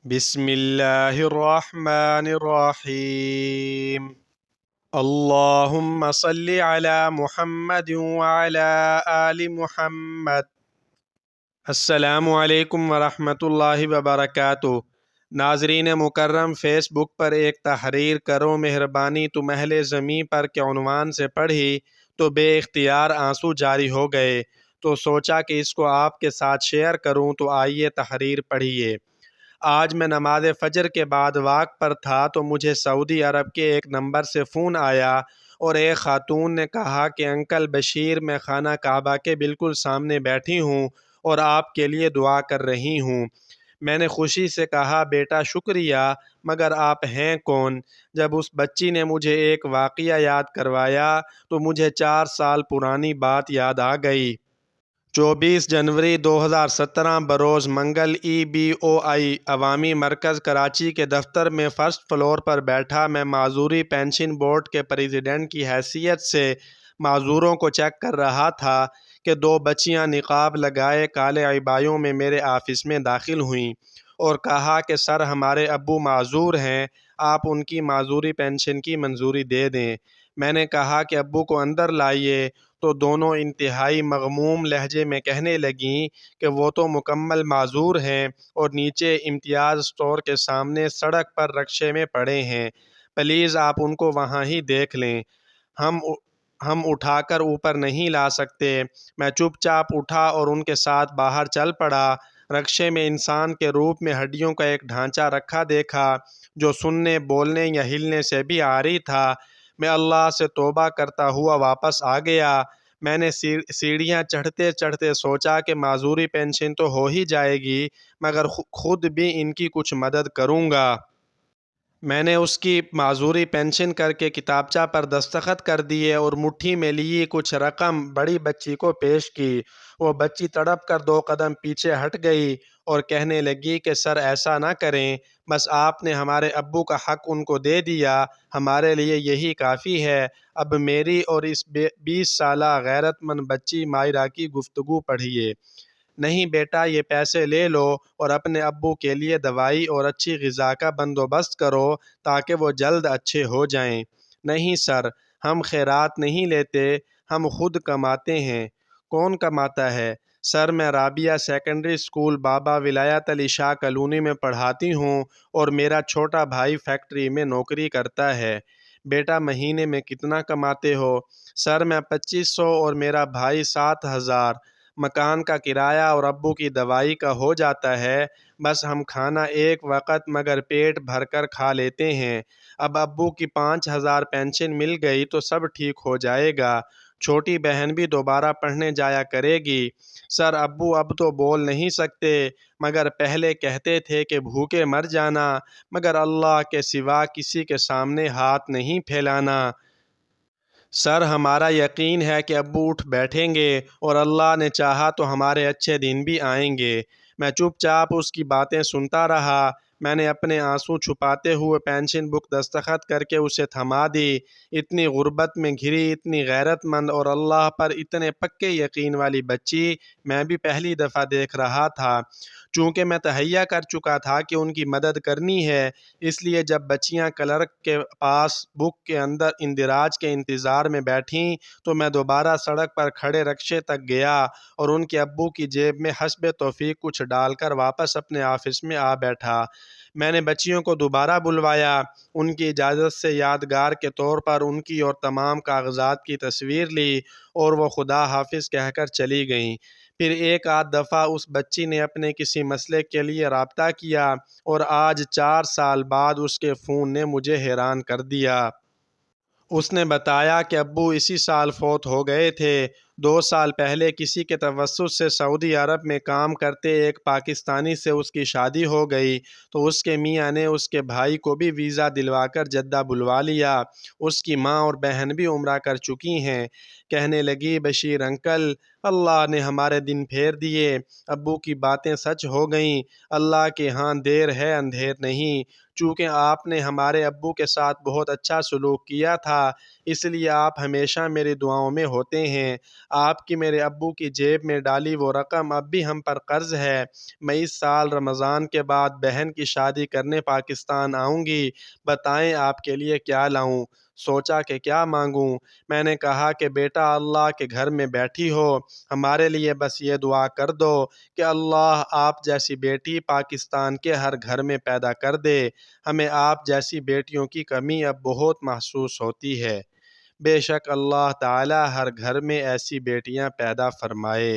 بسم اللہ الرحمن الرحیم اللہم صلی علی محمد وعلی آل محمد۔ السلام علیکم ورحمۃ اللہ وبرکاتہ۔ ناظرین مکرم، فیس بک پر ایک تحریر کرو مہربانی تم اہل زمیں پر کے عنوان سے پڑھی تو بے اختیار آنسو جاری ہو گئے، تو سوچا کہ اس کو آپ کے ساتھ شیئر کروں، تو آئیے تحریر پڑھیے۔ آج میں نماز فجر کے بعد واک پر تھا تو مجھے سعودی عرب کے ایک نمبر سے فون آیا اور ایک خاتون نے کہا کہ انکل بشیر، میں خانہ کعبہ کے بالکل سامنے بیٹھی ہوں اور آپ کے لیے دعا کر رہی ہوں۔ میں نے خوشی سے کہا بیٹا شکریہ، مگر آپ ہیں کون؟ جب اس بچی نے مجھے ایک واقعہ یاد کروایا تو مجھے 4 سال پرانی بات یاد آ گئی۔ 24 جنوری 2017 بروز منگل EBOI عوامی مرکز کراچی کے دفتر میں فرسٹ فلور پر بیٹھا میں معذوری پینشن بورڈ کے پریزیڈنٹ کی حیثیت سے معذوروں کو چیک کر رہا تھا کہ 2 بچیاں نقاب لگائے کالے عبایوں میں میرے آفس میں داخل ہوئیں اور کہا کہ سر ہمارے ابو معذور ہیں، آپ ان کی معذوری پینشن کی منظوری دے دیں۔ میں نے کہا کہ ابو کو اندر لائیے، تو دونوں انتہائی مغموم لہجے میں کہنے لگیں کہ وہ تو مکمل معذور ہیں اور نیچے امتیاز اسٹور کے سامنے سڑک پر رکشے میں پڑے ہیں، پلیز آپ ان کو وہاں ہی دیکھ لیں، ہم اٹھا کر اوپر نہیں لا سکتے۔ میں چپ چاپ اٹھا اور ان کے ساتھ باہر چل پڑا۔ رکشے میں انسان کے روپ میں ہڈیوں کا ایک ڈھانچہ رکھا دیکھا جو سننے، بولنے یا ہلنے سے بھی عاری تھا۔ میں اللہ سے توبہ کرتا ہوا واپس آ گیا۔ میں نے سیڑھیاں چڑھتے چڑھتے سوچا کہ معذوری پینشن تو ہو ہی جائے گی، مگر خود بھی ان کی کچھ مدد کروں گا۔ میں نے اس کی معذوری پینشن کر کے کتابچہ پر دستخط کر دیے اور مٹھی میں لی کچھ رقم بڑی بچی کو پیش کی۔ وہ بچی تڑپ کر 2 قدم پیچھے ہٹ گئی اور کہنے لگی کہ سر ایسا نہ کریں، بس آپ نے ہمارے ابو کا حق ان کو دے دیا، ہمارے لیے یہی کافی ہے۔ اب میری اور اس 20 سالہ غیرت مند بچی مائرہ کی گفتگو پڑھیے۔ نہیں بیٹا، یہ پیسے لے لو اور اپنے ابو کے لیے دوائی اور اچھی غذا کا بندوبست کرو تاکہ وہ جلد اچھے ہو جائیں۔ نہیں سر، ہم خیرات نہیں لیتے، ہم خود کماتے ہیں۔ کون کماتا ہے؟ سر میں رابعہ سیکنڈری اسکول بابا ولایت علی شاہ کالونی میں پڑھاتی ہوں اور میرا چھوٹا بھائی فیکٹری میں نوکری کرتا ہے۔ بیٹا مہینے میں کتنا کماتے ہو؟ سر میں 2500 اور میرا بھائی 7000۔ مکان کا کرایہ اور ابو کی دوائی کا ہو جاتا ہے، بس ہم کھانا ایک وقت مگر پیٹ بھر کر کھا لیتے ہیں۔ اب ابو کی 5000 پینشن مل گئی تو سب ٹھیک ہو جائے گا۔ چھوٹی بہن بھی دوبارہ پڑھنے جایا کرے گی۔ سر ابو اب تو بول نہیں سکتے، مگر پہلے کہتے تھے کہ بھوکے مر جانا، مگر اللہ کے سوا کسی کے سامنے ہاتھ نہیں پھیلانا۔ سر ہمارا یقین ہے کہ ابو اٹھ بیٹھیں گے اور اللہ نے چاہا تو ہمارے اچھے دن بھی آئیں گے۔ میں چپ چاپ اس کی باتیں سنتا رہا۔ میں نے اپنے آنسو چھپاتے ہوئے پینشن بک دستخط کر کے اسے تھما دی۔ اتنی غربت میں گھری، اتنی غیرت مند اور اللہ پر اتنے پکے یقین والی بچی میں بھی پہلی دفعہ دیکھ رہا تھا۔ چونکہ میں تہیہ کر چکا تھا کہ ان کی مدد کرنی ہے، اس لیے جب بچیاں کلرک کے پاس بک کے اندر اندراج کے انتظار میں بیٹھیں تو میں دوبارہ سڑک پر کھڑے رکشے تک گیا اور ان کے ابو کی جیب میں حسب توفیق کچھ ڈال کر واپس اپنے آفس میں آ بیٹھا۔ میں نے بچیوں کو دوبارہ بلوایا، ان کی اجازت سے یادگار کے طور پر ان کی اور تمام کاغذات کی تصویر لی اور وہ خدا حافظ کہہ کر چلی گئیں۔ پھر ایک آدھ دفعہ اس بچی نے اپنے کسی مسئلے کے لیے رابطہ کیا اور آج 4 سال بعد اس کے فون نے مجھے حیران کر دیا۔ اس نے بتایا کہ ابو اسی سال فوت ہو گئے تھے۔ 2 سال پہلے کسی کے توسط سے سعودی عرب میں کام کرتے ایک پاکستانی سے اس کی شادی ہو گئی تو اس کے میاں نے اس کے بھائی کو بھی ویزا دلوا کر جدہ بلوا لیا۔ اس کی ماں اور بہن بھی عمرہ کر چکی ہیں۔ کہنے لگی بشیر انکل اللہ نے ہمارے دن پھیر دیے، ابو کی باتیں سچ ہو گئیں، اللہ کے ہاں دیر ہے اندھیر نہیں، چونکہ آپ نے ہمارے ابو کے ساتھ بہت اچھا سلوک کیا تھا اس لیے آپ ہمیشہ میری دعاؤں میں ہوتے ہیں، آپ کی میرے ابو کی جیب میں ڈالی وہ رقم اب بھی ہم پر قرض ہے، میں اس سال رمضان کے بعد بہن کی شادی کرنے پاکستان آؤں گی، بتائیں آپ کے لیے کیا لاؤں؟ سوچا کہ کیا مانگوں؟ میں نے کہا کہ بیٹا اللہ کے گھر میں بیٹھی ہو، ہمارے لیے بس یہ دعا کر دو کہ اللہ آپ جیسی بیٹی پاکستان کے ہر گھر میں پیدا کر دے، ہمیں آپ جیسی بیٹیوں کی کمی اب بہت محسوس ہوتی ہے، بے شک اللہ تعالی ہر گھر میں ایسی بیٹیاں پیدا فرمائے۔